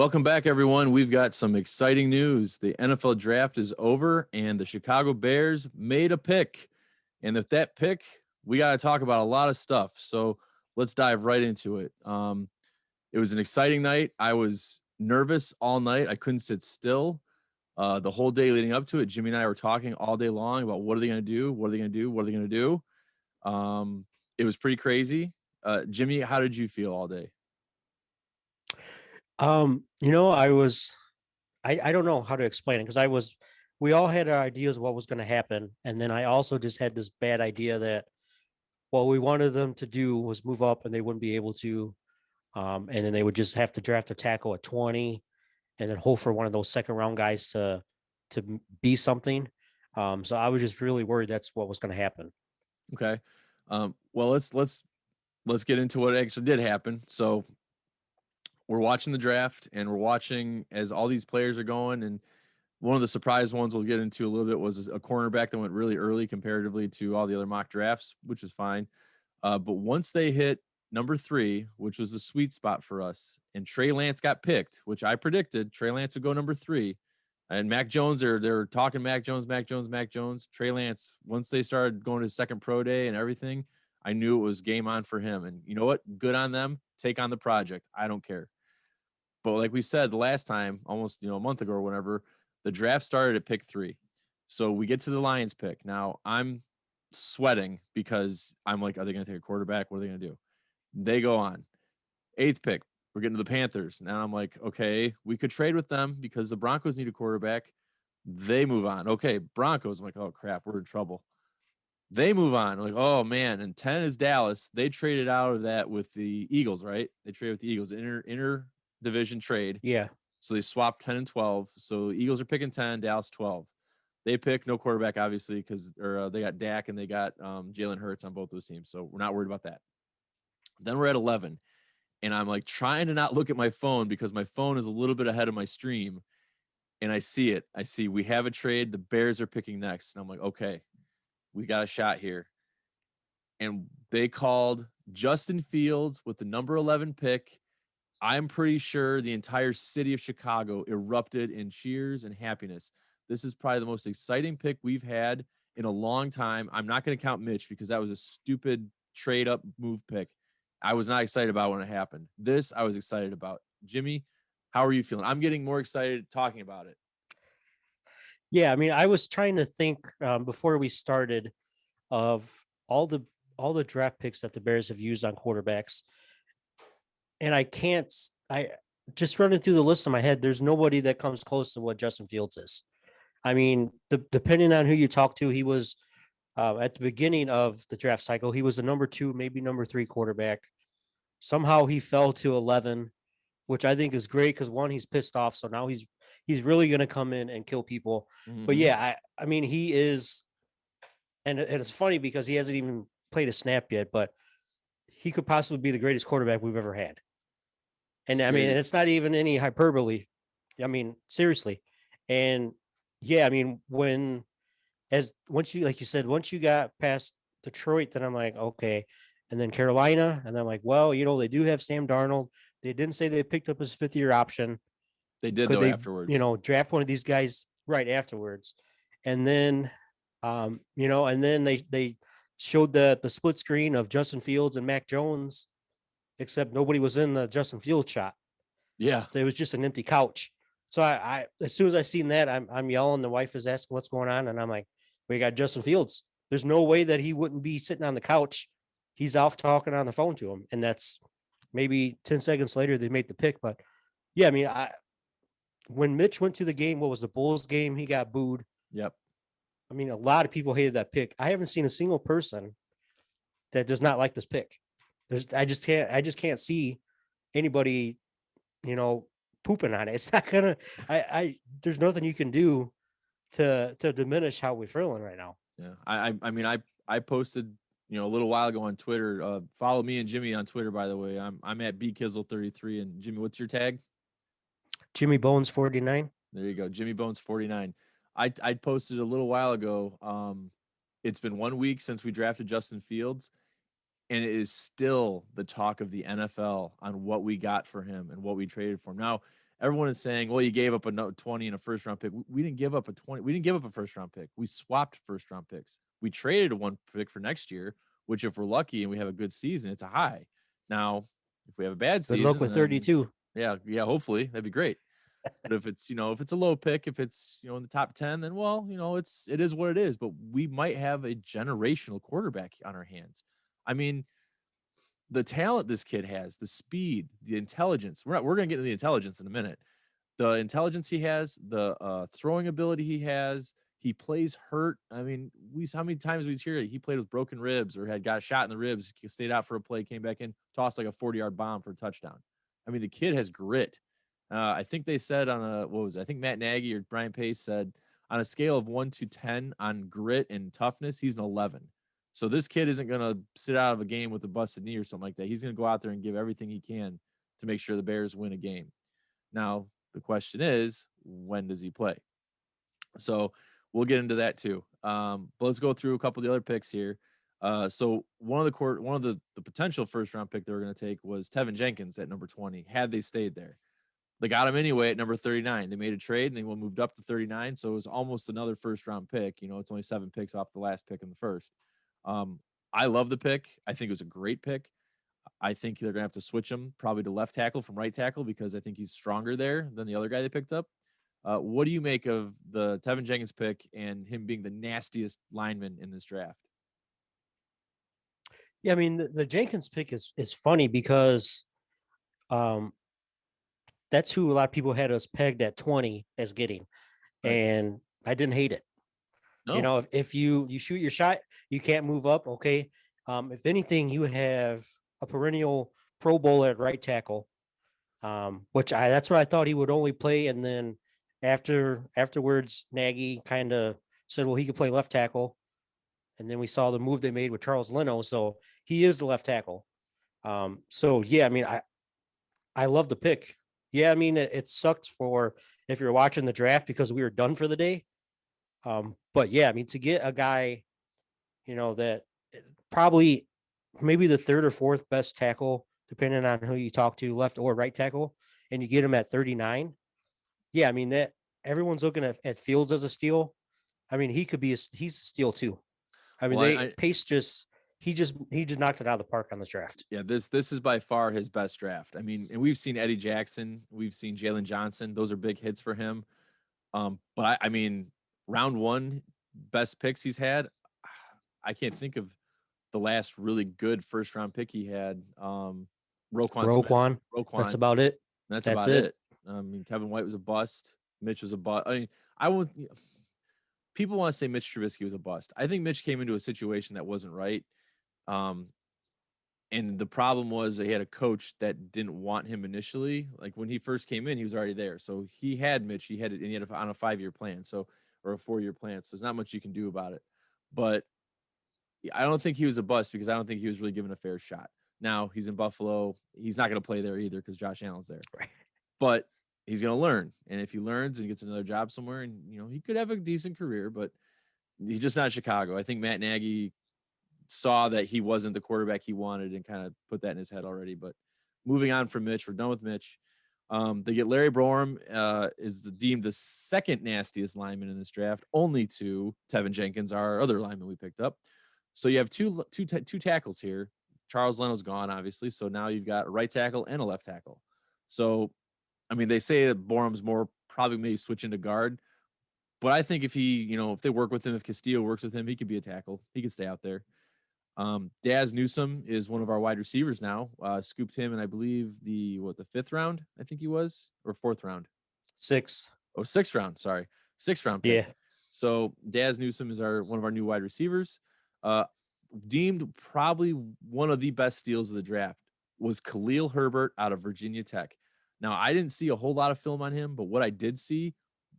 Welcome back, everyone. We've got some exciting news. The NFL draft is over, and the Chicago Bears made a pick. And with that pick, we got to talk about a lot of stuff. So let's dive right into it. It was an exciting night. I was nervous all night. I couldn't sit still. The whole day leading up to it, Jimmy and I were talking all day long about what are they going to do? What are they going to do? What are they going to do? It was pretty crazy. Jimmy, how did you feel all day? I don't know how to explain it because we all had our ideas of what was going to happen. And then I also just had this bad idea that what we wanted them to do was move up and they wouldn't be able to. And then they would just have to draft a tackle at 20 and then hope for one of those second round guys to be something. So I was just really worried that's what was going to happen. Okay. Well, let's get into what actually did happen. So we're watching the draft and we're watching as all these players are going. And one of the surprise ones we'll get into a little bit was a cornerback that went really early comparatively to all the other mock drafts, which is fine. But once they hit number 3, which was the sweet spot for us, and Trey Lance got picked, which I predicted Trey Lance would go number 3. And Mac Jones, they're talking Mac Jones. Trey Lance, once they started going to his second pro day and everything, I knew it was game on for him. And you know what? Good on them. Take on the project. I don't care. But like we said the last time, almost a month ago or whenever, the draft started at pick 3. So we get to the Lions pick. Now I'm sweating because I'm like, are they going to take a quarterback? What are they going to do? They go on. 8th pick. We're getting to the Panthers. Now I'm like, okay, we could trade with them because the Broncos need a quarterback. They move on. Okay, Broncos. I'm like, oh crap, we're in trouble. They move on. I'm like, oh man. And 10 is Dallas. They traded out of that with the Eagles, right? They traded with the Eagles, inter division trade. Yeah. So they swapped 10 and 12. So the Eagles are picking 10, Dallas 12. They pick no quarterback, obviously, because they got Dak and they got Jalen Hurts on both those teams. So we're not worried about that. Then we're at 11. And I'm like trying to not look at my phone because my phone is a little bit ahead of my stream. And I see it. I see we have a trade. The Bears are picking next. And I'm like, okay, we got a shot here. And they called Justin Fields with the number 11 pick. I'm pretty sure the entire city of Chicago erupted in cheers and happiness. This is probably the most exciting pick we've had in a long time. I'm not going to count Mitch because that was a stupid trade up move pick. I was not excited about when it happened. This I was excited about. Jimmy, how are you feeling? I'm getting more excited talking about it. Yeah. I mean, I was trying to think before we started of all the draft picks that the Bears have used on quarterbacks. And I just running through the list in my head, there's nobody that comes close to what Justin Fields is. I mean, depending on who you talk to, he was at the beginning of the draft cycle, he was the number 2, maybe number 3 quarterback. Somehow he fell to 11, which I think is great because one, he's pissed off. So now he's really going to come in and kill people. But Mm-hmm. yeah, I mean, he is, and it's funny because he hasn't even played a snap yet, but he could possibly be the greatest quarterback we've ever had. And I mean, Scary. it's not even any hyperbole. I mean, seriously. And yeah, I mean, once you, like you said, once you got past Detroit, then I'm like, okay. And then Carolina. And then I'm like, well, they do have Sam Darnold. They didn't say they picked up his 5th-year option. They did, Could though, they, afterwards. draft one of these guys right afterwards? And then, and then they showed the split screen of Justin Fields and Mac Jones, except nobody was in the Justin Fields shot. Yeah. There was just an empty couch. So I as soon as I seen that, I'm yelling. The wife is asking what's going on, and I'm like, we got Justin Fields. There's no way that he wouldn't be sitting on the couch. He's off talking on the phone to him, and that's maybe 10 seconds later they made the pick. But yeah, I mean, when Mitch went to the game, what was the Bulls game? He got booed. Yep. I mean, a lot of people hated that pick. I haven't seen a single person that does not like this pick. I just can't see anybody, you know, pooping on it. It's not gonna. There's nothing you can do to diminish how we're feeling right now. Yeah. I mean, I posted, a little while ago on Twitter. Follow me and Jimmy on Twitter, by the way. I'm at bkizzle33. And Jimmy, what's your tag? Jimmy Bones 49. There you go. Jimmy Bones 49. I posted a little while ago. It's been 1 week since we drafted Justin Fields, and it is still the talk of the NFL on what we got for him and what we traded for him. Now, everyone is saying, well, you gave up a 20 and a first round pick. We didn't give up a 20. We didn't give up a first round pick. We swapped first round picks. We traded a 1 pick for next year, which if we're lucky and we have a good season, it's a high. Now, if we have a bad Good season, luck with 32. yeah, hopefully that'd be great. But if it's, if it's a low pick, if it's, in the top 10, then well, it is what it is. But we might have a generational quarterback on our hands. I mean, the talent this kid has, the speed, the intelligence. We're going to get into the intelligence in a minute. The intelligence he has, the throwing ability he has, he plays hurt. I mean, how many times we hear he played with broken ribs or got a shot in the ribs, stayed out for a play, came back in, tossed like a 40-yard bomb for a touchdown. I mean, the kid has grit. I think they said I think Matt Nagy or Brian Pace said on a scale of 1 to 10 on grit and toughness, he's an 11. So this kid isn't going to sit out of a game with a busted knee or something like that. He's going to go out there and give everything he can to make sure the Bears win a game. Now, the question is, when does he play? So we'll get into that too. But let's go through a couple of the other picks here. So one of the potential first round pick they were going to take was Tevin Jenkins at number 20. Had they stayed there, they got him anyway at number 39. They made a trade and they moved up to 39. So it was almost another first round pick. It's only 7 picks off the last pick in the first. I love the pick. I think it was a great pick. I think they're going to have to switch him probably to left tackle from right tackle because I think he's stronger there than the other guy they picked up. What do you make of the Tevin Jenkins pick and him being the nastiest lineman in this draft? Yeah, I mean, the Jenkins pick is funny because that's who a lot of people had us pegged at 20 as getting. Right. And I didn't hate it. No. If you shoot your shot, you can't move up. Okay. If anything, you have a perennial Pro Bowler at right tackle, that's what I thought he would only play. And then afterwards, Nagy kind of said, well, he could play left tackle. And then we saw the move they made with Charles Leno. So he is the left tackle. So yeah, I mean, I love the pick. Yeah, I mean, it sucked for if you're watching the draft because we were done for the day. But yeah, I mean, to get a guy, that probably maybe the third or fourth best tackle, depending on who you talk to, left or right tackle, and you get him at 39. Yeah, I mean, that everyone's looking at Fields as a steal. I mean, he's a steal too. I mean, Pace he just knocked it out of the park on this draft. Yeah, this is by far his best draft. I mean, and we've seen Eddie Jackson, we've seen Jalen Johnson. Those are big hits for him. But I mean, round 1, best picks he's had. I can't think of the last really good first round pick he had. Roquan. That's about it. That's about it. I mean, Kevin White was a bust. Mitch was a bust. I mean, people want to say Mitch Trubisky was a bust. I think Mitch came into a situation that wasn't right. And the problem was they had a coach that didn't want him initially. Like when he first came in, he was already there. So he had Mitch, he had on a 5-year plan. Or a 4-year plan. So there's not much you can do about it. But I don't think he was a bust because I don't think he was really given a fair shot. Now he's in Buffalo. He's not going to play there either because Josh Allen's there. Right. But he's going to learn. And if he learns and gets another job somewhere, and he could have a decent career, but he's just not Chicago. I think Matt Nagy saw that he wasn't the quarterback he wanted and kind of put that in his head already. But moving on from Mitch, we're done with Mitch. They get Larry Borom, is deemed the second nastiest lineman in this draft, only to Tevin Jenkins, our other lineman we picked up. So you have two tackles here. Charles Leno's gone, obviously. So now you've got a right tackle and a left tackle. So, I mean, they say that Borum's probably maybe switch into guard. But I think if if they work with him, if Castillo works with him, he could be a tackle. He could stay out there. Daz Newsom is one of our wide receivers now. Scooped him in, I believe, the 5th round, I think he was, or 4th round. 6th. Oh, 6th round. Sorry. 6th round pick. Yeah. So Daz Newsom is one of our new wide receivers. Deemed probably one of the best steals of the draft was Khalil Herbert out of Virginia Tech. Now, I didn't see a whole lot of film on him, but what I did see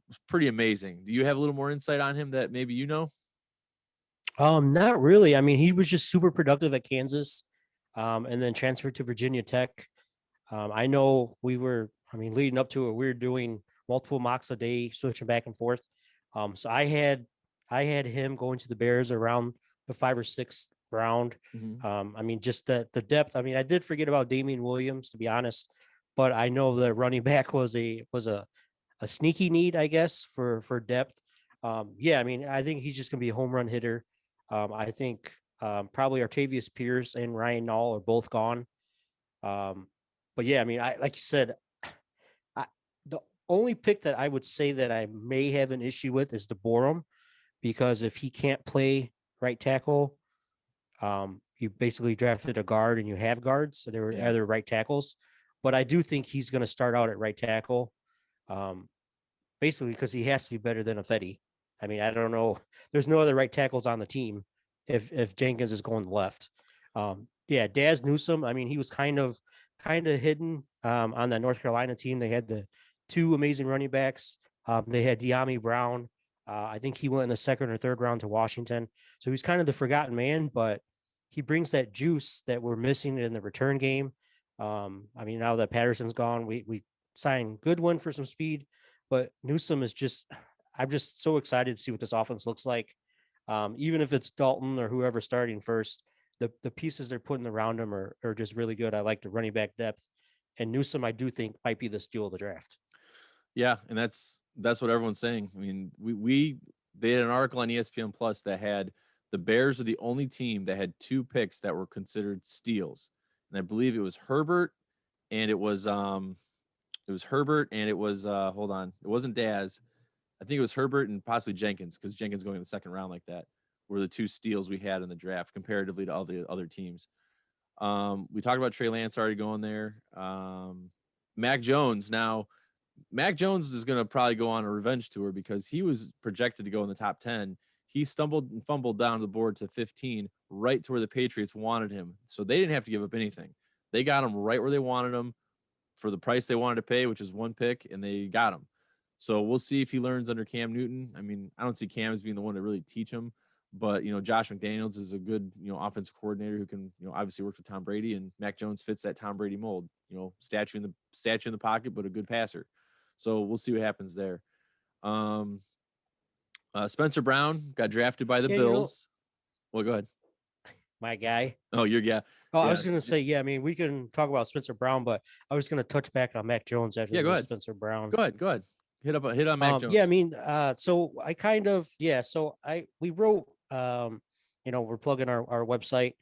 was pretty amazing. Do you have a little more insight on him that maybe you know? Not really. I mean, he was just super productive at Kansas, and then transferred to Virginia Tech. I know leading up to it, we were doing multiple mocks a day, switching back and forth. So I had him going to the Bears around the 5th or 6th round. Mm-hmm. I mean, just the depth. I mean, I did forget about Damian Williams, to be honest, but I know that running back was a sneaky need, I guess, for depth. Yeah, I mean, I think he's just gonna be a home run hitter. I think probably Artavius Pierce and Ryan Nall are both gone. Um, but yeah, I mean, I like you said, I, the only pick that I would say that I may have an issue with is the Borum, because if he can't play right tackle, you basically drafted a guard and you have guards, so they were Yeah. other right tackles. But I do think he's going to start out at right tackle, um, basically because he has to be better than a Fetty. I mean, I don't know. There's no other right tackles on the team if Jenkins is going left. Yeah, Daz Newsom. I mean, he was kind of hidden on the North Carolina team. They had the two amazing running backs. They had De'Ami Brown. I think he went in the second or third round to Washington. So he's kind of the forgotten man, but he brings that juice that we're missing in the return game. I mean, now that Patterson's gone, we signed Goodwin for some speed, but Newsom is just, I'm just so excited to see what this offense looks like. Even if it's Dalton or whoever starting first, the pieces they're putting around him are just really good. I like the running back depth, and Newsom I do think might be the steal of the draft. Yeah, and that's what everyone's saying. I mean, we they had an article on ESPN Plus that had the Bears are the only team that had two picks that were considered steals. And I believe it was Herbert and it was Herbert and it was hold on. It wasn't Daz. I think it was Herbert and possibly Jenkins, because Jenkins going in the second round like that were the two steals we had in the draft comparatively to all the other teams. We talked about Trey Lance already going there. Mac Jones. Now, Mac Jones is going to probably go on a revenge tour because he was projected to go in the top 10. He stumbled and fumbled down the board to 15, right to where the Patriots wanted him. So they didn't have to give up anything. They got him right where they wanted him for the price they wanted to pay, which is one pick, and they got him. So we'll see if he learns under Cam Newton. I mean, I don't see Cam as being the one to really teach him, but Josh McDaniels is a good offensive coordinator who can obviously work with Tom Brady, and Mac Jones fits that Tom Brady mold. Statue in the pocket, but a good passer. So we'll see what happens there. Um, Spencer Brown got drafted by the Yeah, Bills. Well, go ahead. my guy. Oh, yeah, Oh, I yeah, was going to say, yeah, I mean, we can talk about Spencer Brown, but I was going to touch back on Mac Jones after yeah. Go the ahead. Spencer Brown. Go ahead. Hit on Mac Yeah, I Jones. mean, so I kind of, yeah, so we wrote, we're plugging our website,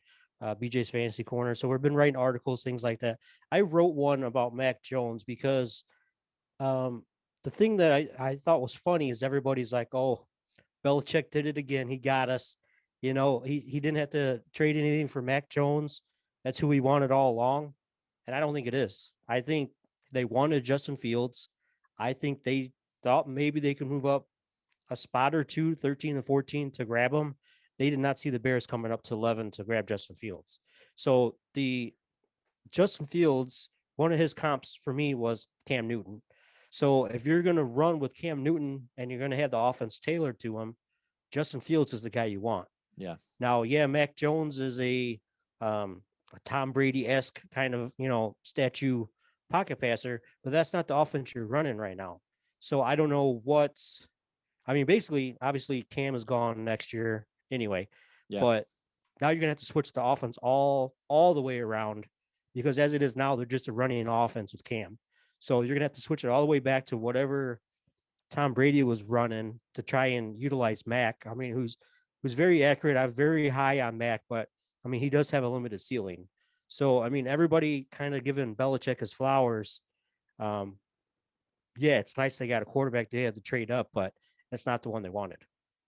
BJ's Fantasy Corner. So we've been writing articles, things like that. I wrote one about Mac Jones because um, the thing that I thought was funny is everybody's like, oh, Belichick did it again. He got us. He didn't have to trade anything for Mac Jones. That's who he wanted all along. And I don't think it is. I think they wanted Justin Fields. I think they thought maybe they could move up a spot or two, 13 and 14 to grab him. They did not see the Bears coming up to 11 to grab Justin Fields. So the Justin Fields, one of his comps for me was Cam Newton. So if you're going to run with Cam Newton and you're going to have the offense tailored to him, Justin Fields is the guy you want. Yeah. Now, yeah, Mac Jones is a Tom Brady esque kind of statue pocket passer, but that's not the offense you're running right now. So I don't know what's. I mean, basically, obviously, Cam is gone next year anyway, Yeah. but now you're gonna have to switch the offense all the way around, because as it is now, they're just a running offense with Cam. So you're gonna have to switch it all the way back to whatever Tom Brady was running to try and utilize Mac. I mean, who's very accurate. I'm very high on Mac, but I mean, he does have a limited ceiling. So I mean, everybody kind of giving Belichick his flowers. Um, yeah, it's nice they got a quarterback. They had to trade up, but that's not the one they wanted.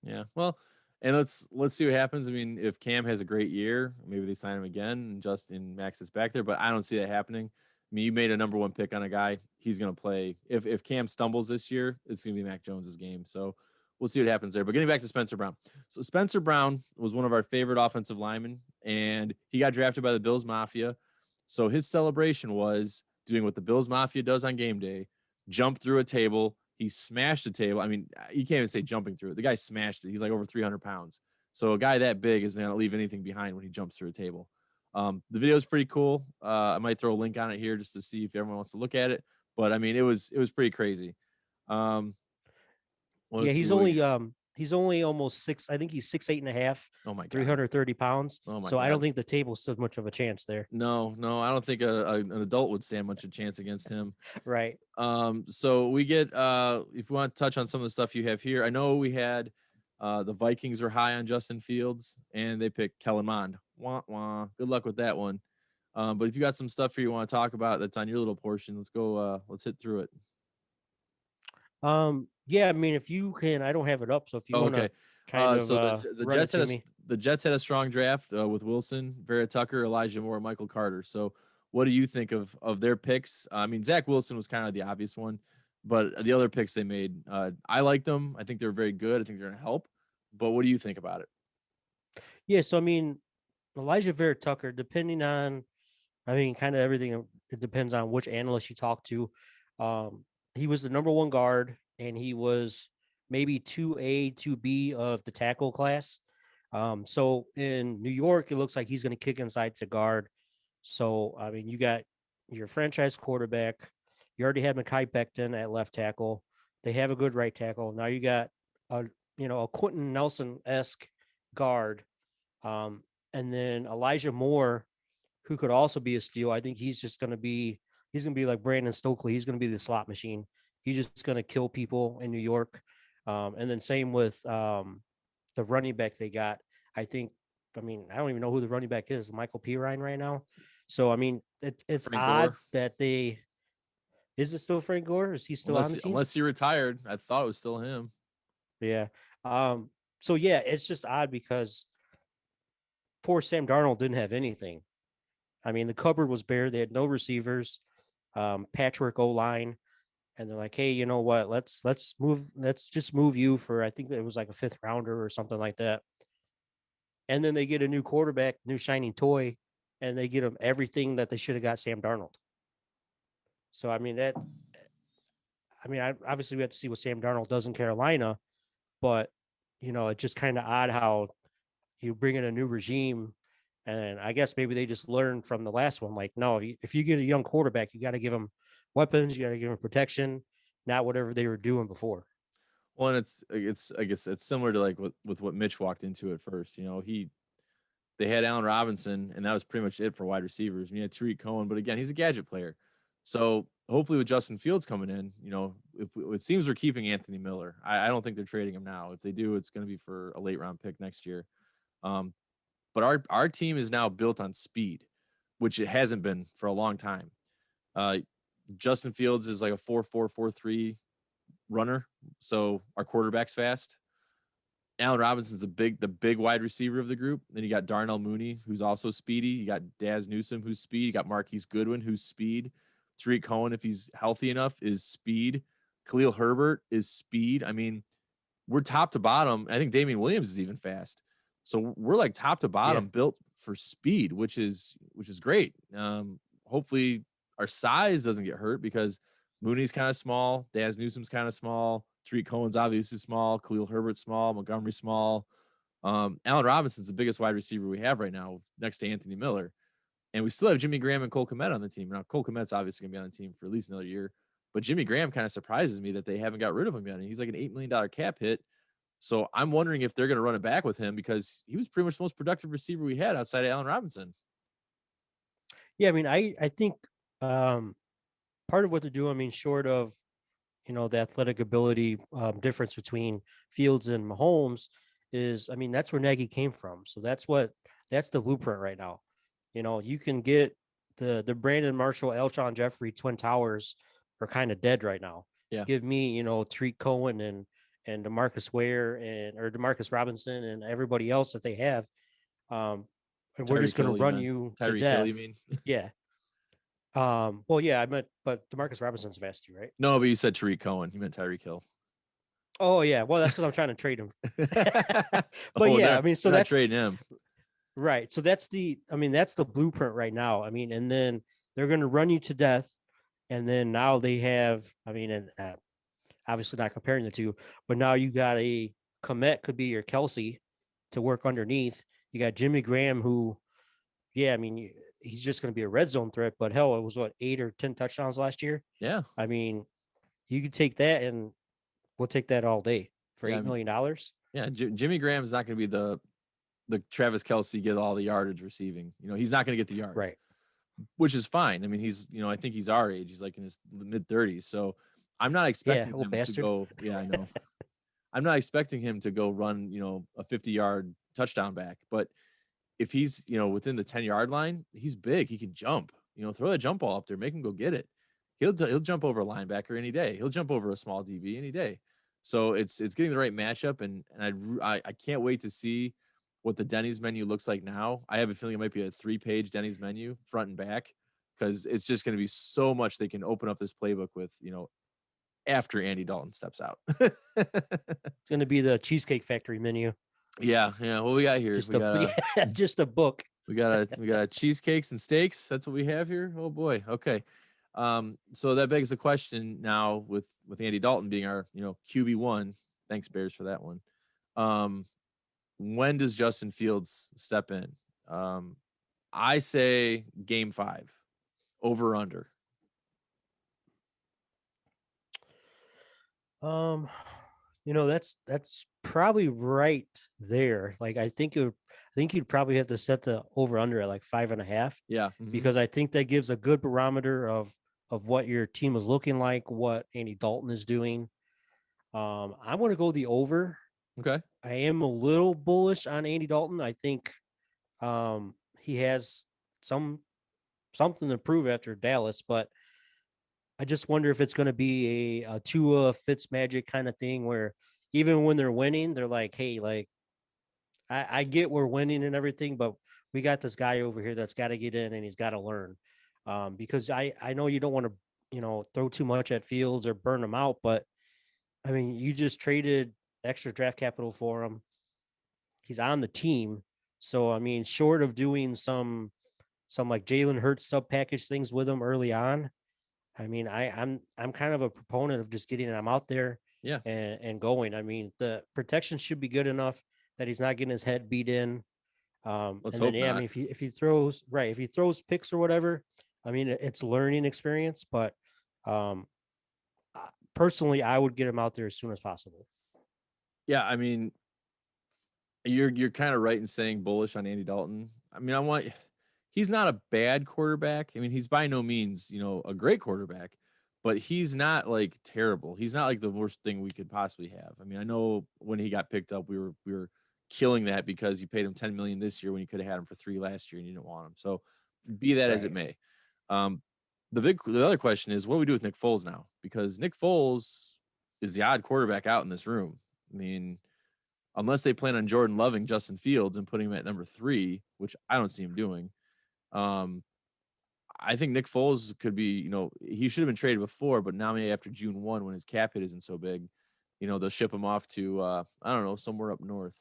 Yeah. Well, and let's see what happens. I mean, if Cam has a great year, maybe they sign him again and Justin Max is back there, but I don't see that happening. I mean, you made a number one pick on a guy. He's going to play. If Cam stumbles this year, it's going to be Mac Jones's game. So we'll see what happens there. But getting back to Spencer Brown. So Spencer Brown was one of our favorite offensive linemen, and he got drafted by the Bills Mafia. So his celebration was doing what the Bills Mafia does on game day, jump through a table. He smashed a table. I mean, you can't even say jumping through it. The guy smashed it. He's like over 300 pounds. So a guy that big isn't going to leave anything behind when he jumps through a table. The video is pretty cool. I might throw a link on it here just to see if everyone wants to look at it. But I mean, it was pretty crazy. Yeah, Let's see he's what we only got. he's only almost six. I think he's 6'8.5", Oh my God. 330 pounds. Oh my So I don't God. think the table stood much of a chance there. No, no, I don't think an adult would stand much a chance against him. Right. So we get if you want to touch on some of the stuff you have here, I know we had the Vikings are high on Justin Fields and they picked Kellen Mond. Wah, wah. Good luck with that one. But if you got some stuff here you want to talk about that's on your little portion, let's go. Let's hit through it. Yeah, I mean, if you can, I don't have it up. So if you Oh, want to okay. kind of So the run it Jets to me. the Jets had a strong draft with Wilson, Vera Tucker, Elijah Moore, Michael Carter. So what do you think of their picks? I mean, Zach Wilson was kind of the obvious one, but the other picks they made, I liked them. I think they're very good. I think they're going to help. But what do you think about it? Yeah, so I mean, Elijah Vera Tucker, depending on, I mean, kind of everything. It depends on which analyst you talk to. Um, he was the number one guard, and he was maybe 2A, 2B of the tackle class. So in New York, it looks like he's going to kick inside to guard. So I mean, you got your franchise quarterback. You already had Mekhi Becton at left tackle. They have a good right tackle. Now you got a a Quentin Nelson esque guard, and then Elijah Moore, who could also be a steal. I think he's gonna be like Brandon Stokely. He's gonna be the slot machine. He's just gonna kill people in New York. And then same with the running back they got. I think. I mean, I don't even know who the running back is. Michael Pirine right now. So I mean, it's Frank odd Gore, that they. Is it still Frank Gore? Is he still on the team? unless he retired, I thought it was still him. Yeah. So yeah, it's just odd because poor Sam Darnold didn't have anything. I mean, the cupboard was bare. They had no receivers, patchwork O line, and they're like, "Hey, you know what? Let's just move you for I think that it was like a fifth rounder or something like that." And then they get a new quarterback, new shining toy, and they get him everything that they should have got Sam Darnold. So I mean obviously we have to see what Sam Darnold does in Carolina, but it's just kind of odd how you bring in a new regime. And I guess maybe they just learned from the last one. Like, no, if you get a young quarterback, you got to give him weapons, you got to give him protection, not whatever they were doing before. Well, and it's I guess it's similar to like with what Mitch walked into at first. They had Allen Robinson, and that was pretty much it for wide receivers. And you had Tariq Cohen, but again, he's a gadget player. So hopefully, with Justin Fields coming in, if it seems we're keeping Anthony Miller, I don't think they're trading him now. If they do, it's going to be for a late round pick next year. Um, but our team is now built on speed, which it hasn't been for a long time. Uh, Justin Fields is like a 4.4 4.3 runner, so our quarterback's fast. Allen Robinson's the big wide receiver of the group. Then you got Darnell Mooney, who's also speedy. You got Daz Newsom, who's speed. You got Marquise Goodwin, who's speed. Tariq Cohen, if he's healthy enough, is speed. Khalil Herbert is speed. I mean, we're top to bottom. I think Damian Williams is even fast. So we're like top to Yeah. bottom built for speed, which is great. Hopefully our size doesn't get hurt because Mooney's kind of small, Daz Newsom's kind of small, Tariq Cohen's obviously small, Khalil Herbert's small, Montgomery small. Allen Robinson's the biggest wide receiver we have right now, next to Anthony Miller. And we still have Jimmy Graham and Cole Kmet on the team. Now, Cole Kmet's obviously going to be on the team for at least another year. But Jimmy Graham kind of surprises me that they haven't got rid of him yet. And he's like an $8 million cap hit. So I'm wondering if they're going to run it back with him because he was pretty much the most productive receiver we had outside of Allen Robinson. Yeah. I mean, I think part of what they're doing, I mean, short of, the athletic ability difference between Fields and Mahomes is, I mean, that's where Nagy came from. So that's the blueprint right now. You can get the Brandon Marshall, Elshon Jeffrey Twin Towers are kind of dead right now. Yeah. Give me, Tariq Cohen and DeMarcus Ware or DeMarcus Robinson and everybody else that they have. And we're just going to run you to Tyreek Hill, death. you mean? Yeah. Well, yeah, I meant, but DeMarcus Robinson's fast too, right? No, but you said Tariq Cohen. You meant Tyreek Hill. Oh yeah, well that's because I'm trying to trade him. But Oh, yeah, I mean, so not that's trading him. right. So that's that's the blueprint right now. I mean, and then they're going to run you to death, and then now they have, I mean, and obviously not comparing the two, but now you got a Komet could be your Kelsey to work underneath. You got Jimmy Graham, who, yeah, I mean, he's just going to be a red zone threat. But hell, it was what 8 or 10 touchdowns last year. Yeah. I mean, you could take that and we'll take that all day for Yeah, $8 million. Yeah, Jimmy Graham's not going to be the Travis Kelce get all the yardage receiving. He's not going to get the yards, Right. which is fine. I mean, he's I think he's our age. He's like in his mid 30s, so I'm not Yeah, expecting old him to bastard. go. Yeah, I know. I'm not expecting him to go run, a 50-yard touchdown back. But if he's, within the 10-yard line, he's big. He can jump. Throw that jump ball up there, make him go get it. He'll jump over a linebacker any day. He'll jump over a small DB any day. So it's getting the right matchup, and I can't wait to see what the Denny's menu looks like now. I have a feeling it might be a 3-page Denny's menu, front and back, because it's just going to be so much they can open up this playbook with, after Andy Dalton steps out. It's going to be the Cheesecake Factory menu. Yeah. What we got here? Just just a book. We got cheesecakes and steaks. That's what we have here. Oh boy. Okay. So that begs the question now with Andy Dalton being our, QB1. Thanks Bears for that one. When does Justin Fields step in? I say game 5, over under. That's probably right there. Like I think you'd probably have to set the over under at like 5.5. Yeah. Because I think that gives a good barometer of what your team is looking like, what Andy Dalton is doing. I'm going to go the over. Okay. I am a little bullish on Andy Dalton. I think he has something to prove after Dallas, but I just wonder if it's going to be a Tua Fitzmagic kind of thing where even when they're winning, they're like, hey, like, I get we're winning and everything, but we got this guy over here that's got to get in and he's got to learn. Because I know you don't want to, throw too much at Fields or burn him out, but I mean, you just traded extra draft capital for him. He's on the team. So, I mean, short of doing some like Jalen Hurts sub package things with him early on, I mean, I'm kind of a proponent of just getting him out there Yeah. and going. I mean, the protection should be good enough that he's not getting his head beat in. Let's And then hope yeah, I not. mean, if he throws picks or whatever, I mean, it's learning experience. But um, personally, I would get him out there as soon as possible. Yeah, I mean, you're kind of right in saying bullish on Andy Dalton. I mean, he's not a bad quarterback. I mean, he's by no means, a great quarterback, but he's not like terrible. He's not like the worst thing we could possibly have. I mean, I know when he got picked up, we were killing that because you paid him 10 million this year when you could have had him for 3 last year and you didn't want him. So be that as it may. Um, the other question is what do we do with Nick Foles now? Because Nick Foles is the odd quarterback out in this room. I mean, unless they plan on Jordan loving Justin Fields and putting him at number 3, which I don't see him doing. I think Nick Foles could be, he should have been traded before, but now maybe after June 1, when his cap hit isn't so big, they'll ship him off to, I don't know, somewhere up north.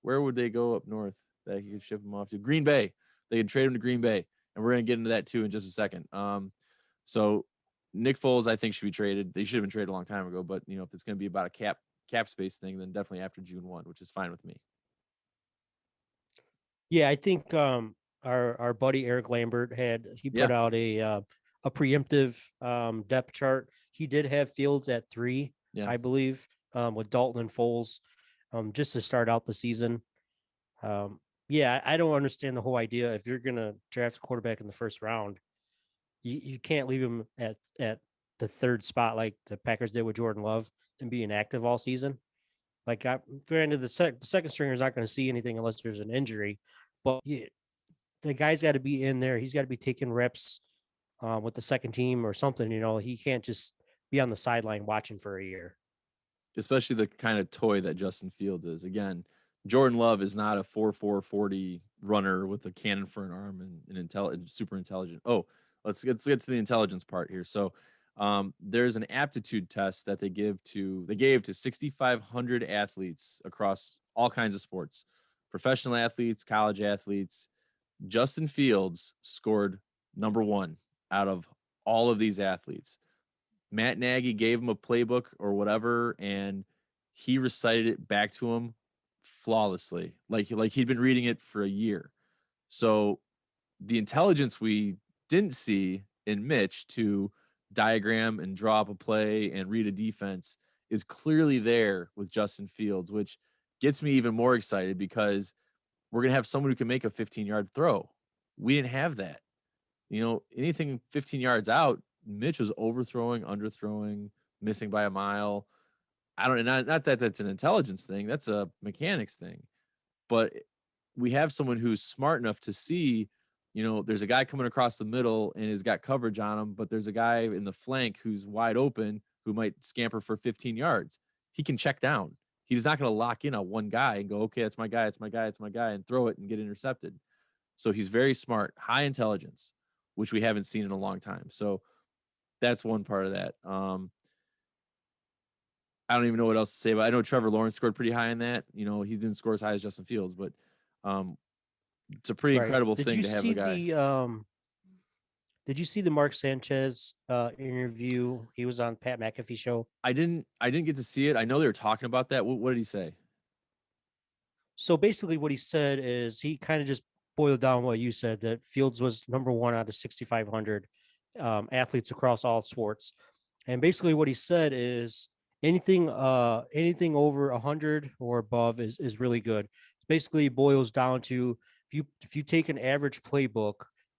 Where would they go up north that he could ship him off to? Green Bay. They could trade him to Green Bay. And we're going to get into that too in just a second. So Nick Foles, I think, should be traded. They should have been traded a long time ago, but if it's going to be about a cap space thing, then definitely after June 1, which is fine with me. Yeah, I think our buddy Eric Lambert put out a preemptive depth chart. He did have Fields at 3, I believe, with Dalton and Foles, just to start out the season. I don't understand the whole idea. If you're gonna draft a quarterback in the first round, you can't leave him at the 3rd spot like the Packers did with Jordan Love and be inactive all season. Like, granted, the second stringer is not going to see anything unless there's an injury, but the guy's got to be in there. He's got to be taking reps with the second team or something. He can't just be on the sideline watching for a year. Especially the kind of toy that Justin Fields is. Again, Jordan Love is not a 4.4 40 runner with a cannon for an arm and super intelligent. Oh, let's get to the intelligence part here. So there's an aptitude test that they gave to 6,500 athletes across all kinds of sports, professional athletes, college athletes. Justin Fields scored number 1 out of all of these athletes. Matt Nagy gave him a playbook or whatever, and he recited it back to him flawlessly, like he'd been reading it for a year. So the intelligence we didn't see in Mitch to diagram and draw up a play and read a defense is clearly there with Justin Fields, which gets me even more excited because we're going to have someone who can make a 15-yard throw. We didn't have that. Anything 15 yards out, Mitch was overthrowing, underthrowing, missing by a mile. I don't, not that that's an intelligence thing, that's a mechanics thing. But we have someone who's smart enough to see, there's a guy coming across the middle and has got coverage on him, but there's a guy in the flank who's wide open who might scamper for 15 yards. He can check down. He's not going to lock in on one guy and go, okay, that's my guy, it's my guy, it's my guy, and throw it and get intercepted. So he's very smart, high intelligence, which we haven't seen in a long time. So that's one part of that. I don't even know what else to say, but I know Trevor Lawrence scored pretty high in that. He didn't score as high as Justin Fields, but it's a pretty incredible thing to have a guy. Did you see the Mark Sanchez interview? He was on Pat McAfee show. I didn't get to see it. I know they were talking about that. What did he say? So basically what he said is he kind of just boiled down what you said, that Fields was number one out of 6,500 athletes across all sports. And basically what he said is anything over 100 or above is really good. It basically boils down to if you take an average playbook,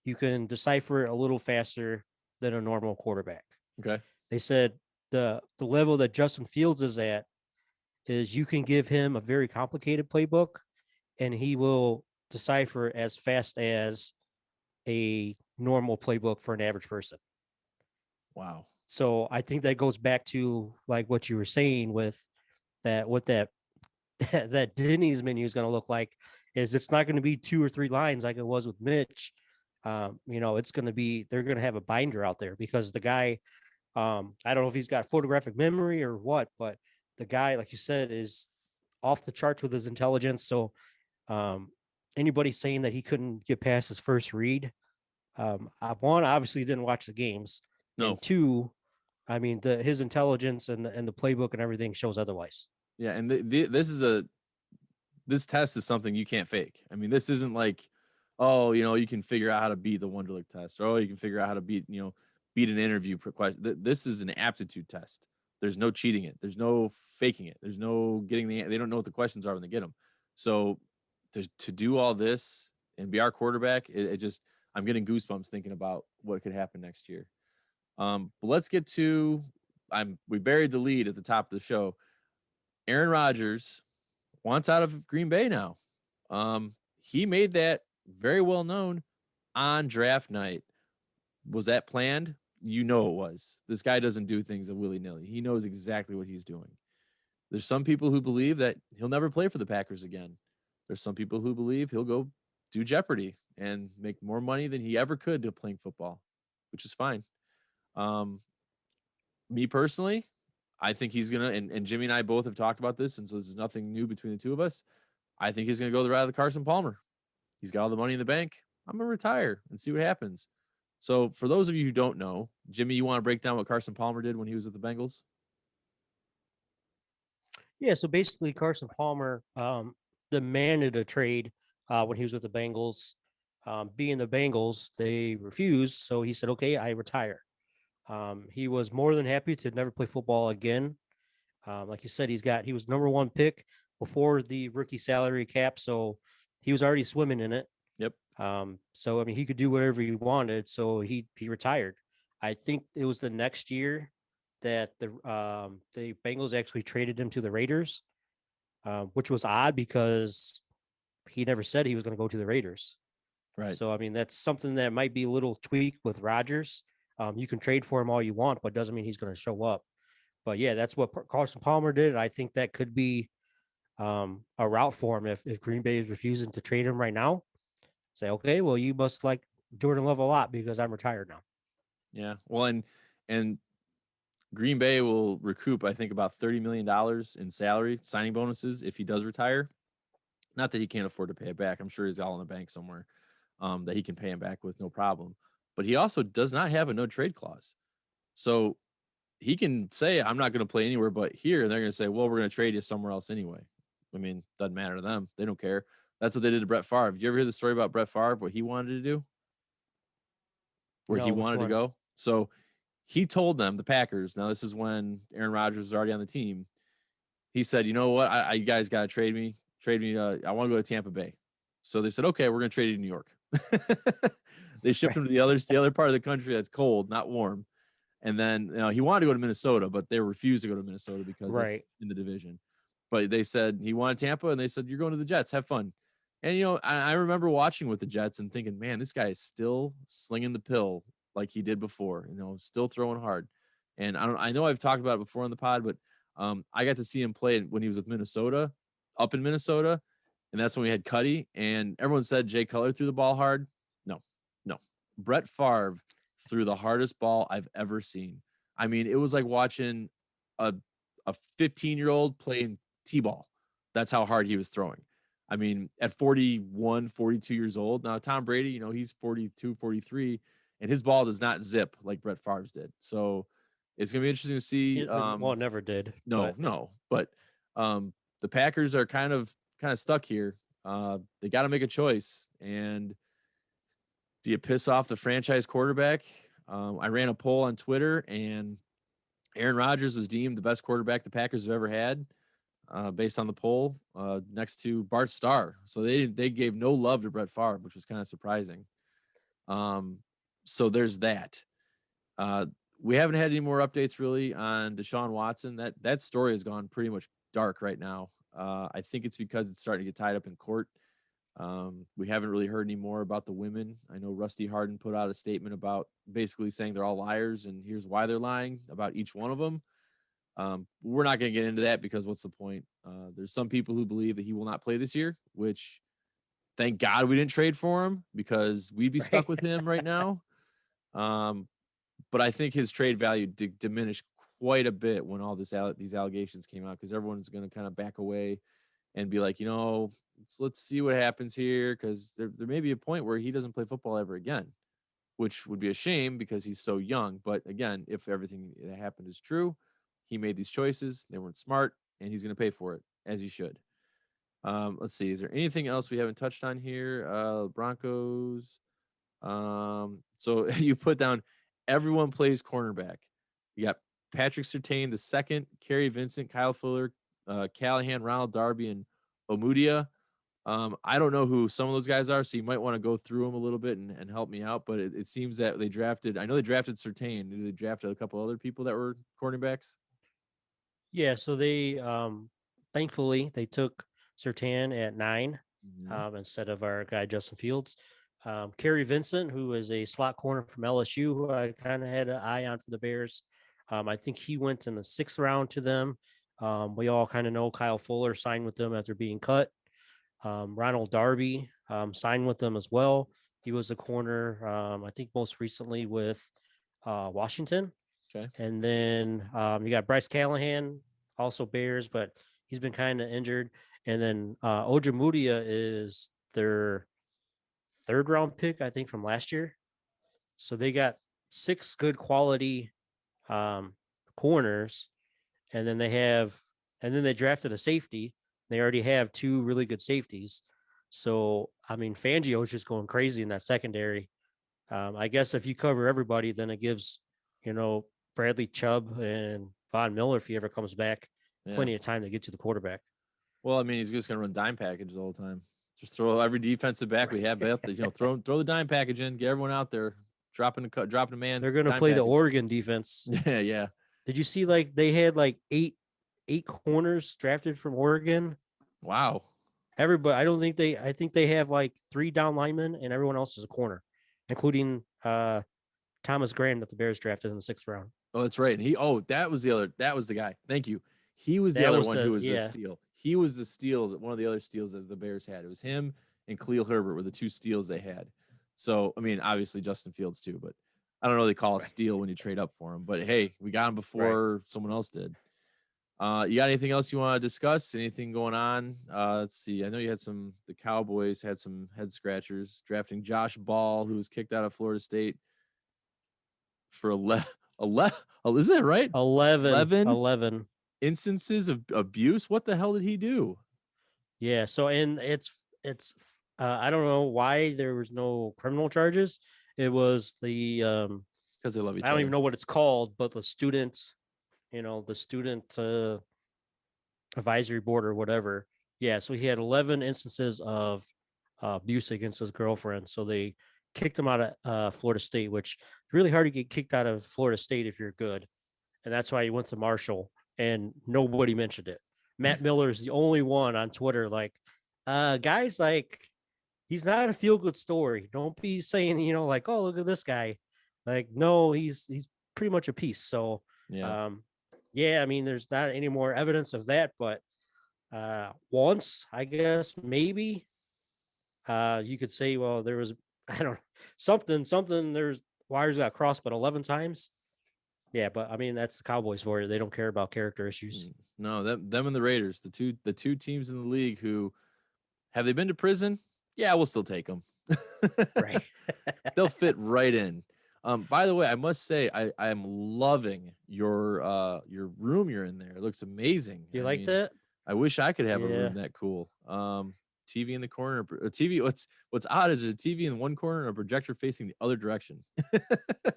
you can decipher it a little faster than a normal quarterback. Okay. They said the level that Justin Fields is at is you can give him a very complicated playbook and he will decipher as fast as a normal playbook for an average person. Wow. So I think that goes back to like what you were saying with that, what that Denny's menu is going to look like is it's not going to be 2 or 3 lines like it was with Mitch. It's going to be, they're going to have a binder out there because the guy, I don't know if he's got photographic memory or what, but the guy, like you said, is off the charts with his intelligence. So anybody saying that he couldn't get past his first read, one, obviously didn't watch the games. No. And two, I mean, his intelligence and the playbook and everything shows otherwise. Yeah, and this test is something you can't fake. I mean, this isn't like, oh, you can figure out how to beat the Wonderlic test, or you can figure out how to beat an interview question. This is an aptitude test. There's no cheating it. There's no faking it. There's no getting they don't know what the questions are when they get them. So to do all this and be our quarterback, it just, I'm getting goosebumps thinking about what could happen next year. But let's get to, we buried the lead at the top of the show. Aaron Rodgers wants out of Green Bay now. He made that very well known on draft night. Was that planned? It was. This guy doesn't do things willy-nilly. He knows exactly what he's doing. There's some people who believe that he'll never play for the Packers again. There's some people who believe he'll go do Jeopardy and make more money than he ever could to playing football, which is fine. Me personally, I think he's going to, and Jimmy and I both have talked about this, and so this is nothing new between the two of us. I think he's going to go the route of Carson Palmer. He's got all the money in the bank. I'm going to retire and see what happens. So for those of you who don't know, Jimmy, you want to break down what Carson Palmer did when he was with the Bengals? Yeah, so basically Carson Palmer demanded a trade when he was with the Bengals. Being the Bengals, they refused. So he said, okay, I retire. He was more than happy to never play football again. Like you said, he was number 1 pick before the rookie salary cap. So he was already swimming in it. Yep. So, I mean, he could do whatever he wanted. So he retired. I think it was the next year that the Bengals actually traded him to the Raiders, which was odd because he never said he was going to go to the Raiders. Right. So, I mean, that's something that might be a little tweak with Rodgers. You can trade for him all you want, but doesn't mean he's going to show up. But yeah, that's what Carson Palmer did. I think that could be a route for him if Green Bay is refusing to trade him right now. Say, okay, well, you must like Jordan Love a lot because I'm retired now. Yeah. Well, and Green Bay will recoup, I think, about $30 million in salary signing bonuses if he does retire. Not that he can't afford to pay it back. I'm sure he's all in the bank somewhere that he can pay him back with no problem. But he also does not have a no trade clause. So he can say, I'm not going to play anywhere but here. And they're going to say, well, we're going to trade you somewhere else anyway. I mean, doesn't matter to them. They don't care. That's what they did to Brett Favre. Did you ever hear the story about Brett Favre, what he wanted to do? Where he wanted to go? So he told them, the Packers, now this is when Aaron Rodgers was already on the team, he said, you know what, you guys got to trade me. I want to go to Tampa Bay. So they said, okay, we're going to trade you to New York. They shipped him to the other part of the country that's cold, not warm. And then he wanted to go to Minnesota, but they refused to go to Minnesota because that's in the division. But they said he wanted Tampa, and they said, you're going to the Jets. Have fun. And, I remember watching with the Jets and thinking, man, this guy is still slinging the pill like he did before, still throwing hard. And I know I've talked about it before on the pod, but I got to see him play when he was with Minnesota, up in Minnesota. And that's when we had Cuddy. And everyone said Jay Cutler threw the ball hard. No. Brett Favre threw the hardest ball I've ever seen. I mean, it was like watching a 15-year-old playing T-ball. That's how hard he was throwing. I mean, at 41, 42 years old. Now, Tom Brady, he's 42, 43, and his ball does not zip like Brett Favre's did. So it's going to be interesting to see. Well, it never did. No. But the Packers are kind of stuck here. They got to make a choice. And do you piss off the franchise quarterback? I ran a poll on Twitter, and Aaron Rodgers was deemed the best quarterback the Packers have ever had, based on the poll, next to Bart Starr. So they gave no love to Brett Favre, which was kind of surprising. So there's that. We haven't had any more updates really on Deshaun Watson. That story has gone pretty much dark right now. I think it's because it's starting to get tied up in court. We haven't really heard any more about the women. I know Rusty Harden put out a statement about basically saying they're all liars and here's why they're lying about each one of them. We're not going to get into that because what's the point? There's some people who believe that he will not play this year, which thank God we didn't trade for him because we'd be stuck with him right now. But I think his trade value diminished quite a bit when all these allegations came out because everyone's going to kind of back away and be like, let's see what happens here because there may be a point where he doesn't play football ever again, which would be a shame because he's so young. But again, if everything that happened is true, he made these choices. They weren't smart, and he's going to pay for it, as he should. Let's see. Is there anything else we haven't touched on here? Broncos. So you put down everyone plays cornerback. You got Patrick Surtain the second, Carrie Vincent, Kyle Fuller, Callahan, Ronald Darby, and Omudia. I don't know who some of those guys are, so you might want to go through them a little bit and help me out. But it seems that they drafted Surtain. They drafted a couple other people that were cornerbacks. Yeah, so they thankfully they took Surtain at 9 instead of our guy Justin Fields. Carrie Vincent, who is a slot corner from LSU, who I kind of had an eye on for the Bears. I think he went in the 6th round to them. We all kind of know Kyle Fuller signed with them after being cut. Ronald Darby signed with them as well. He was a corner, I think most recently with Washington. Okay. And then you got Bryce Callahan, also Bears, but he's been kind of injured. And then Ojemudia is their 3rd round pick, I think, from last year. So they got 6 good quality corners. And then they drafted a safety. They already have 2 really good safeties. So, I mean, Fangio's just going crazy in that secondary. I guess if you cover everybody, then it gives, Bradley Chubb and Von Miller, if he ever comes back, plenty of time to get to the quarterback. Well, I mean, he's just going to run dime packages all the time. Just throw every defensive back we have, throw the dime package in, get everyone out there, dropping a man. They're going to play the Oregon defense. Yeah. Did you see they had 8 corners drafted from Oregon? Wow. Everybody, I think they have 3 down linemen and everyone else is a corner, including Thomas Graham that the Bears drafted in the 6th round. Oh, that's right. And that was the guy. Thank you. He was the other one who was the steal. He was the steal, one of the other steals that the Bears had. It was him and Khalil Herbert were the 2 steals they had. So, I mean, obviously Justin Fields too, but I don't really call a steal when you trade up for him. But hey, we got him before someone else did. You got anything else you want to discuss? Anything going on? Let's see. I know you had the Cowboys had some head scratchers drafting Josh Ball, who was kicked out of Florida State for 11, is that right? 11 instances of abuse. What the hell did he do? Yeah. So, and it's I don't know why there was no criminal charges. It was the because they love each other. I don't even know what it's called, but the student advisory board or whatever. Yeah, so he had 11 instances of abuse against his girlfriend. So they kicked him out of Florida State, which is really hard to get kicked out of Florida State if you're good. And that's why he went to Marshall, and nobody mentioned it. Matt Miller is the only one on Twitter like, guys, like, he's not a feel good story. Don't be saying, like, oh, look at this guy. Like, no, he's pretty much a piece. So, Yeah. yeah, I mean, there's not any more evidence of that, but once, I guess, maybe you could say, well, there was, I don't know, something, there's wires got crossed, but 11 times. Yeah, but I mean, that's the Cowboys for you. They don't care about character issues. No, them and the Raiders, the two teams in the league who have they been to prison? Yeah, we'll still take them. Right. They'll fit right in. By the way, I must say I am loving your room you're in there. It looks amazing. You I like mean, that? I wish I could have a Yeah. room that cool. TV in the corner, a TV. What's odd is there's a TV in one corner and a projector facing the other direction.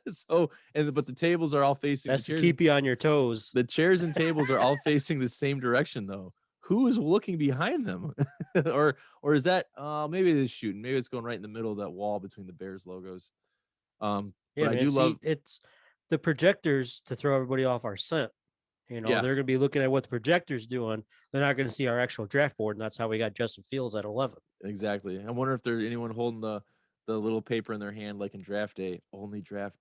So, but the tables are all facing. That's The to chairs, keep you on your toes. the chairs and tables are all facing the same direction though. Who is looking behind them? or is that maybe they're shooting, maybe it's going right in the middle of that wall between the Bears logos. Yeah, But I man. do love, It's the projectors to throw everybody off our scent. yeah, They're going to be looking at what the projector's doing. They're not going to see our actual draft board, and that's how we got Justin Fields at 11. exactly. I wonder if there's anyone holding the little paper in their hand like in draft day. Only draft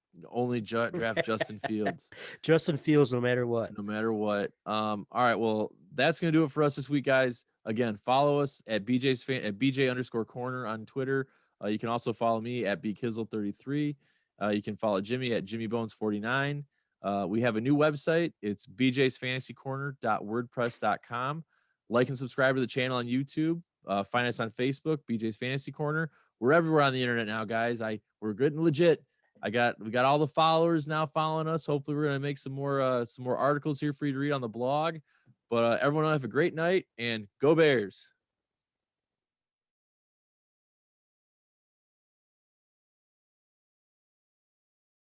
Justin Fields. Justin Fields, no matter what. No matter what. All right. Well, that's gonna do it for us this week, guys. Again, follow us at BJ_corner on Twitter. You can also follow me at bkizzle33. You can follow Jimmy at jimmybones49. We have a new website. It's bjsfantasycorner.wordpress.com. Like and subscribe to the channel on YouTube. Find us on Facebook, BJ's Fantasy Corner. We're everywhere on the internet now, guys. We're good and legit. We got all the followers now following us. Hopefully we're going to make some more articles here for you to read on the blog. But everyone have a great night and go Bears.